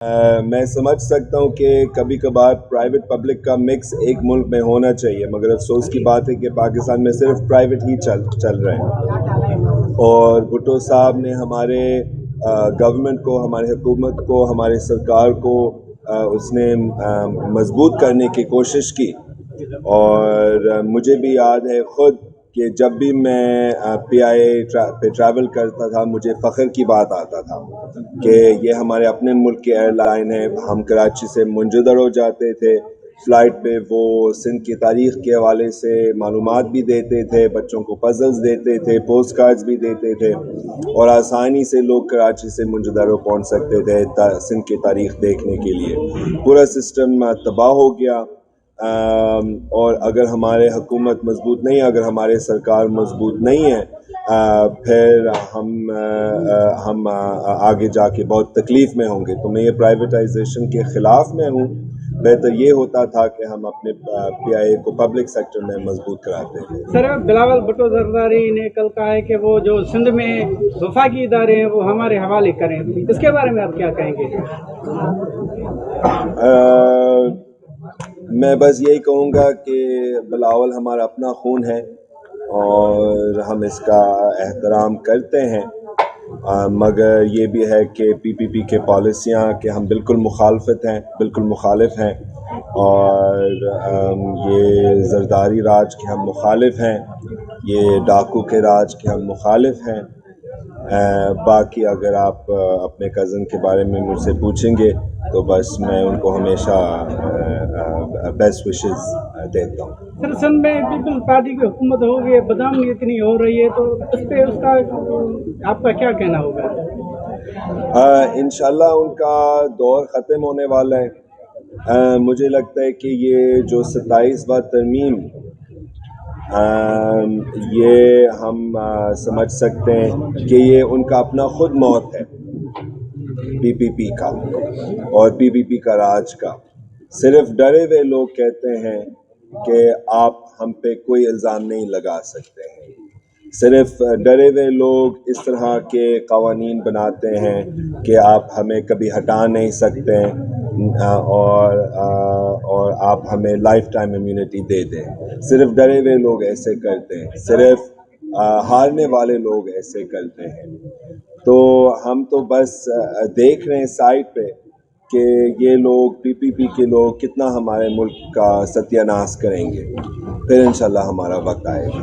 मैं समझ सकता हूँ कि कभी कभार प्राइवेट पब्लिक का मिक्स एक मुल्क में होना चाहिए, मगर अफसोस की बात है कि पाकिस्तान में सिर्फ प्राइवेट ही चल रहे हैं। और भुट्टो साहब ने हमारे गवर्नमेंट को, हमारी हुकूमत को, हमारी सरकार को उसने मजबूत करने की कोशिश की। और मुझे भी याद है ख़ुद कि जब भी मैं PIA पे ट्रैवल करता था, मुझे फ़ख्र की बात आता था कि ये हमारे अपने मुल्क की एयरलाइन है। हम कराची से मुंजदर हो जाते थे फ़्लाइट पे, वो सिंध की तारीख़ के हवाले से मालूमात भी देते थे, बच्चों को पज़ल्स देते थे, पोस्ट कार्ड्स भी देते थे, और आसानी से लोग कराची से मुंजदर पहुँच सकते थे सिंध की तारीख़ देखने के लिए। पूरा सिस्टम तबाह हो गया। और अगर हमारे हुकूमत मजबूत नहीं है, अगर हमारे सरकार मजबूत नहीं है, फिर हम आगे जाके बहुत तकलीफ़ में होंगे। तो मैं ये प्राइवेटाइजेशन के ख़िलाफ़ में हूँ। बेहतर ये होता था कि हम अपने PIA को पब्लिक सेक्टर में मजबूत कराते थे। सर, बिलावल भुट्टो जरदारी ने कल कहा है कि वो जो सिंध में वफाकी इदारे हैं वो हमारे हवाले करें, इसके बारे में आप क्या कहेंगे? मैं बस यही कहूँगा कि बिलावल हमारा अपना खून है और हम इसका एहतराम करते हैं, मगर ये भी है कि PPP के पॉलिसियाँ कि हम बिल्कुल मुखालिफ हैं, और ये जरदारी राज के हम मुखालिफ हैं, ये डाकू के राज के हम मुखालिफ हैं। बाकी अगर आप अपने कज़न के बारे में मुझसे पूछेंगे तो बस मैं उनको हमेशा बेस्ट विशेस देता हूँ। सर, सिंध में पीपल्स पार्टी की हुकूमत हो गई है, बदनामी इतनी हो रही है, तो इस पे उसका आपका क्या कहना होगा? इंशाल्लाह उनका दौर ख़त्म होने वाला है। मुझे लगता है कि ये जो 27वां तरमीम, ये हम समझ सकते हैं कि ये उनका अपना खुद मौत है PPP का और PPP का राज का। सिर्फ डरे हुए लोग कहते हैं कि आप हम पे कोई इल्ज़ाम नहीं लगा सकते हैं। सिर्फ डरे हुए लोग इस तरह के क़वानीन बनाते हैं कि आप हमें कभी हटा नहीं सकते हैं और आप हमें लाइफ टाइम इम्यूनिटी दे दें। सिर्फ डरे हुए लोग ऐसे करते हैं, सिर्फ हारने वाले लोग ऐसे करते हैं। तो हम तो बस देख रहे हैं साइड पे कि ये लोग PPP के लोग कितना हमारे मुल्क का सत्यानाश करेंगे। फिर इंशाल्लाह हमारा वक्त आएगा।